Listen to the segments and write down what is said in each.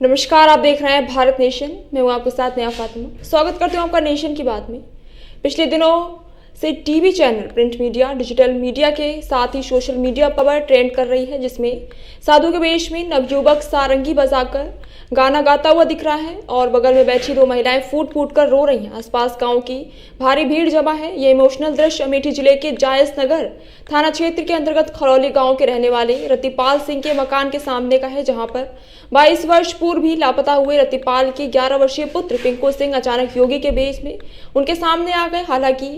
नमस्कार, आप देख रहे हैं भारत नेशन। मैं हूं आपके साथ नया फातिमा। स्वागत करती हूं आपका नेशन की बात में। पिछले दिनों से TV channel, print media, digital media के साथ ही सोशल मीडिया पर ट्रेंड कर रही है, जिसमें साधु के वेश में नवयुवक सारंगी बजाकर गाना गाता हुआ दिख रहा है और बगल में बैठी दो महिलाएं फूट फूट कर रो रही हैं। आसपास गांव की भारी भीड़ जमा है। ये इमोशनल दृश्य अमेठी जिले के जायस नगर थाना क्षेत्र के अंतर्गत खरौली गांव के रहने वाले रतिपाल सिंह के मकान के सामने का है, जहां पर 22 वर्ष पूर्व भी लापता हुए रतिपाल के 11 वर्षीय पुत्र पिंकू सिंह अचानक योगी के वेश में उनके सामने आ गए। हालांकि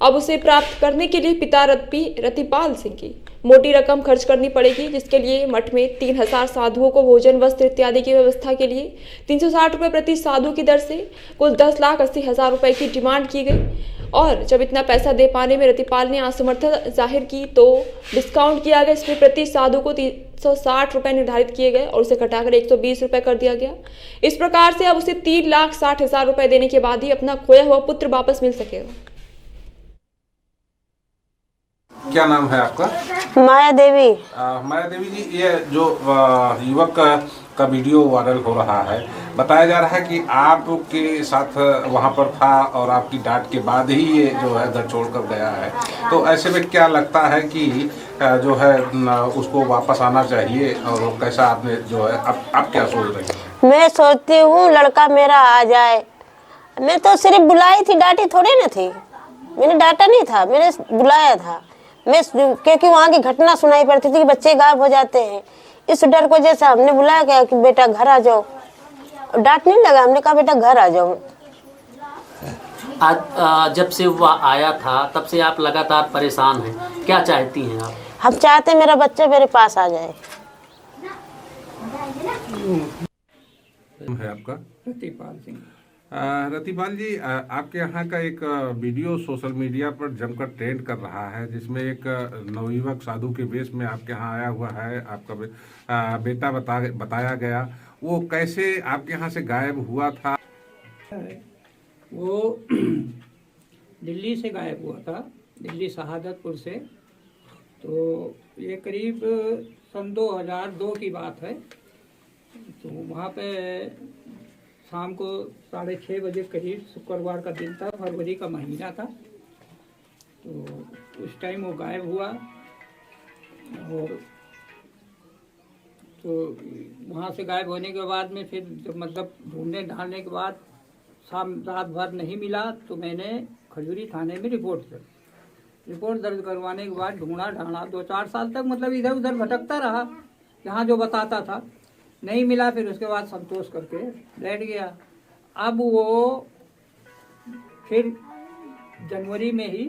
अब उसे प्राप्त करने के लिए पिता रतिपाल सिंह की मोटी रकम खर्च करनी पड़ेगी, जिसके लिए मठ में 3000 साधुओं को भोजन, वस्त्र इत्यादि की व्यवस्था के लिए 360 रुपये प्रति साधु की दर से कुल 10,80,000 रुपये की डिमांड की गई। और जब इतना पैसा दे पाने में रतिपाल ने असमर्थता जाहिर की तो डिस्काउंट किया गया। इसमें प्रति साधु को 360 रुपये निर्धारित किए गए और उसे घटाकर 120 रुपये कर दिया गया। इस प्रकार से अब उसे 3,60,000 रुपये देने के बाद ही अपना खोया हुआ पुत्र वापस मिल सकेगा। क्या नाम है आपका? माया देवी। माया देवी जी, ये जो युवक का वीडियो वायरल हो रहा है, बताया जा रहा है कि आपके साथ वहां पर था और आपकी डांट के बाद ही ये जो है घर छोड़कर गया है। तो ऐसे में क्या लगता है कि जो है उसको वापस आना चाहिए, और कैसा आपने जो है आप क्या सोच रहे हैं? मैं सोचती हूँ लड़का मेरा आ जाए। मैं तो सिर्फ बुलाई थी, डांटी थोड़ी न थी। मैंने डांटा नहीं था, मैंने बुलाया था। मैं क्योंकि वहाँ की घटना सुनाई पड़ती थी कि बच्चे गायब हो जाते हैं, इस डर को जैसा हमने बुलाया गया कि बेटा घर आ जाओ। डांट नहीं लगा, हमने कहा बेटा घर आ जाओ। आज जब से वो आया था तब से आप लगातार परेशान हैं, क्या चाहती हैं आप? हम चाहते हैं मेरा बच्चा मेरे पास आ जाए। है आपका? रतिपाल सिंह। रतिपाल जी, आपके यहाँ का एक वीडियो सोशल मीडिया पर जमकर ट्रेंड कर रहा है, जिसमें एक नवयुवक साधु के वेश में आपके यहाँ आया हुआ है। आपका बेटा बताया गया, वो कैसे आपके यहाँ से गायब हुआ था? वो दिल्ली से गायब हुआ था, दिल्ली शहादतपुर से। तो ये करीब सन 2002 की बात है। तो वहाँ पे शाम को 6:30 बजे करीब, शुक्रवार का दिन था, फरवरी का महीना था। तो उस टाइम वो गायब हुआ। और तो वहाँ से गायब होने के बाद में फिर जब मतलब ढूंढने ढालने के बाद शाम रात भर नहीं मिला, तो मैंने खजूरी थाने में रिपोर्ट दर्ज करवाने के बाद ढूंढा ढांढा 2-4 साल तक, मतलब इधर उधर भटकता रहा, जहाँ जो बताता था नहीं मिला। फिर उसके बाद संतोष करके बैठ गया। अब वो फिर जनवरी में ही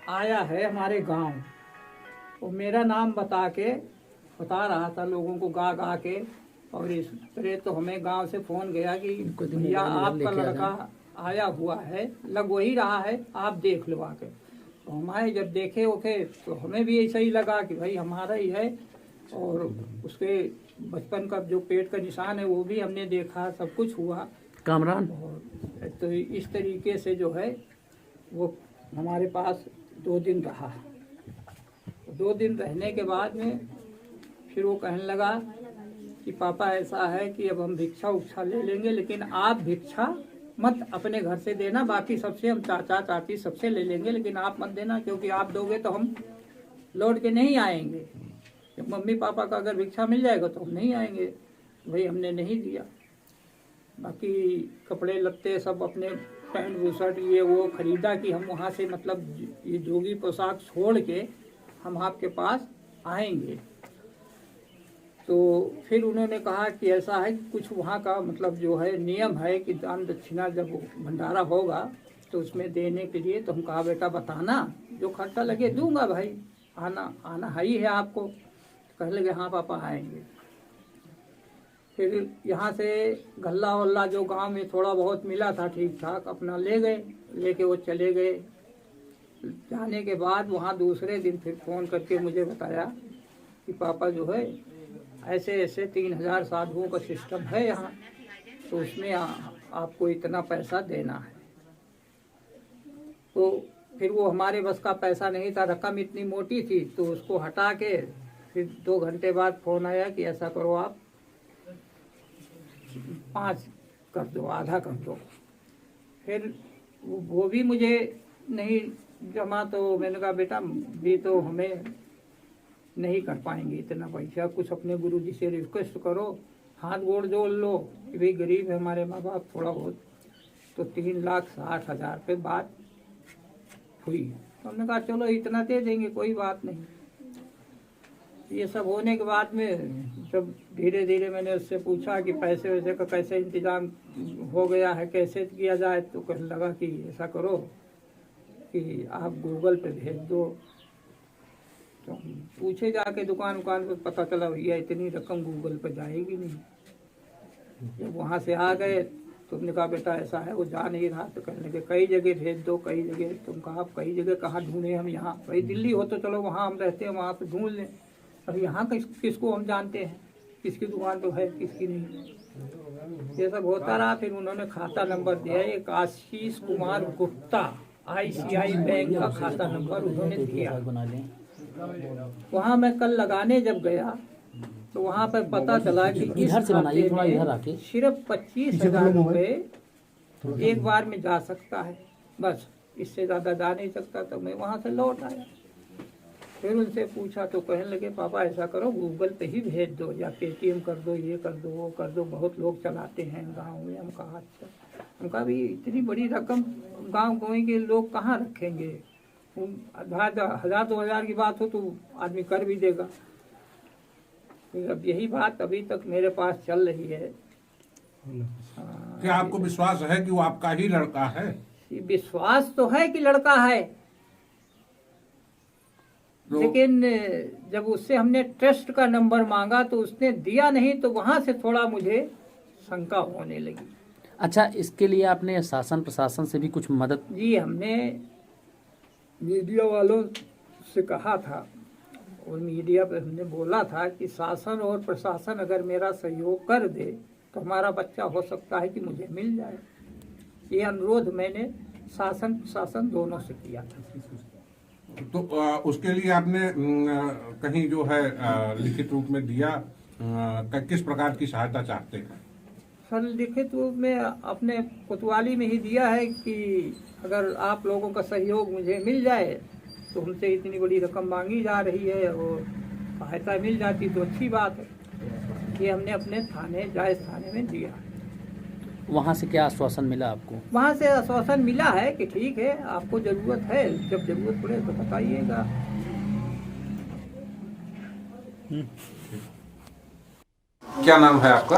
आया है हमारे गांव। वो मेरा नाम बता रहा था लोगों को गा गा के, और इस तरह तो हमें गांव से फ़ोन गया कि भैया आपका लड़का आया हुआ है, लग वही रहा है, आप देख लो आके। तो हमारे जब देखे ओके तो हमें भी ऐसा ही लगा कि भाई हमारा ही है। और उसके बचपन का जो पेट का निशान है वो भी हमने देखा, सब कुछ हुआ कामरान। और तो इस तरीके से जो है वो हमारे पास 2 दिन रहा। 2 दिन रहने के बाद में फिर वो कहने लगा कि पापा ऐसा है कि अब हम भिक्षा उक्षा ले लेंगे, लेकिन आप भिक्षा मत अपने घर से देना, बाकी सबसे हम चाचा चाची सबसे ले लेंगे, लेकिन आप मत देना, क्योंकि आप दोगे तो हम लौट के नहीं आएंगे। जब मम्मी पापा का अगर भिक्षा मिल जाएगा तो हम नहीं आएंगे। भाई हमने नहीं दिया। बाकी कपड़े लत्ते सब अपने पैंट बुशर्ट ये वो खरीदा कि हम वहाँ से मतलब ये जोगी पोशाक छोड़ के हम आपके पास आएंगे। तो फिर उन्होंने कहा कि ऐसा है कि कुछ वहाँ का मतलब जो है नियम है कि दान दक्षिणा जब भंडारा होगा तो उसमें देने के लिए। तो हम कहा बेटा बताना, जो खर्चा लगे दूंगा भाई, आना ही है आपको। कहने लगे हाँ पापा आएंगे। फिर यहाँ से गल्ला वल्ला जो गांव में थोड़ा बहुत मिला था ठीक ठाक अपना ले गए, लेके वो चले गए। जाने के बाद वहाँ दूसरे दिन फिर फ़ोन करके मुझे बताया कि पापा जो है ऐसे ऐसे 3000 साधुओं का सिस्टम है यहाँ, तो उसमें आपको इतना पैसा देना है। तो फिर वो हमारे बस का पैसा नहीं था, रकम इतनी मोटी थी, तो उसको हटा के फिर 2 घंटे बाद फ़ोन आया कि ऐसा करो आप 5 कर दो, आधा कर दो। फिर वो भी मुझे नहीं जमा, तो मैंने कहा बेटा भी तो हमें नहीं कर पाएंगे इतना पैसा, कुछ अपने गुरुजी से रिक्वेस्ट करो, हाथ गोड़ जोड़ लो कि भाई गरीब है हमारे माँ बाप, थोड़ा बहुत। तो 3,60,000 पे बात हुई। तो हमने कहा चलो इतना दे देंगे, कोई बात नहीं। ये सब होने के बाद में जब धीरे धीरे मैंने उससे पूछा कि पैसे वैसे का कैसे इंतजाम हो गया है, कैसे किया जाए, तो कहने लगा कि ऐसा करो कि आप गूगल पे भेज दो। तो हम पूछे जाके दुकान पे, पता चला भैया इतनी रकम गूगल पे जाएगी नहीं। जब वहाँ से आ गए तो हमने कहा बेटा ऐसा है, वो जा नहीं रहा। तो कहने लगे कई जगह भेज दो, कई जगह। तुम कहा आप कई जगह कहाँ ढूंढे हम, यहाँ भाई दिल्ली हो तो चलो वहाँ हम रहते हैं, वहाँ पे ढूंढ लें। अब यहाँ किसको हम जानते हैं, किसकी दुकान तो है किसकी नहीं। ये सब होता रहा। फिर उन्होंने खाता नंबर दिया, एक आशीष कुमार गुप्ता ICI बैंक का खाता नंबर उन्होंने दिया। वहाँ मैं कल लगाने जब गया तो वहाँ पर पता चला कि इस खाते में सिर्फ 25,000 रुपये एक बार में जा सकता है, बस इससे ज़्यादा जा नहीं सकता। तो मैं वहाँ से लौट आया। फिर उनसे पूछा तो कहने लगे पापा ऐसा करो गूगल पे ही भेज दो, या पेटीएम कर दो, ये कर दो वो कर दो, बहुत लोग चलाते हैं गाँव में। हम कहा अच्छा। हम कहा भी इतनी बड़ी रकम गाँव गाँव के लोग कहाँ रखेंगे, 1,000-2,000 की बात हो तो आदमी कर भी देगा। तो अब यही बात अभी तक मेरे पास चल रही है। क्या आपको विश्वास है कि वो आपका ही लड़का है? विश्वास तो है कि लड़का है, लेकिन जब उससे हमने ट्रस्ट का नंबर मांगा तो उसने दिया नहीं, तो वहां से थोड़ा मुझे शंका होने लगी। अच्छा, इसके लिए आपने शासन प्रशासन से भी कुछ मदद? जी, हमने मीडिया वालों से कहा था, और मीडिया पे हमने बोला था कि शासन और प्रशासन अगर मेरा सहयोग कर दे तो हमारा बच्चा हो सकता है कि मुझे मिल जाए। ये अनुरोध मैंने शासन प्रशासन दोनों से किया था। तो उसके लिए आपने कहीं जो है लिखित रूप में दिया, किस प्रकार की सहायता चाहते हैं? सर, लिखित रूप में अपने कोतवाली में ही दिया है कि अगर आप लोगों का सहयोग मुझे मिल जाए तो हमसे इतनी बड़ी रकम मांगी जा रही है और सहायता मिल जाती तो अच्छी बात है। ये हमने अपने जायज़ थाने में दिया। वहाँ से क्या आश्वासन मिला आपको? वहाँ से आश्वासन मिला है कि ठीक है, आपको ज़रूरत है, जब ज़रूरत पड़े तो बताइएगा। क्या नाम है आपका?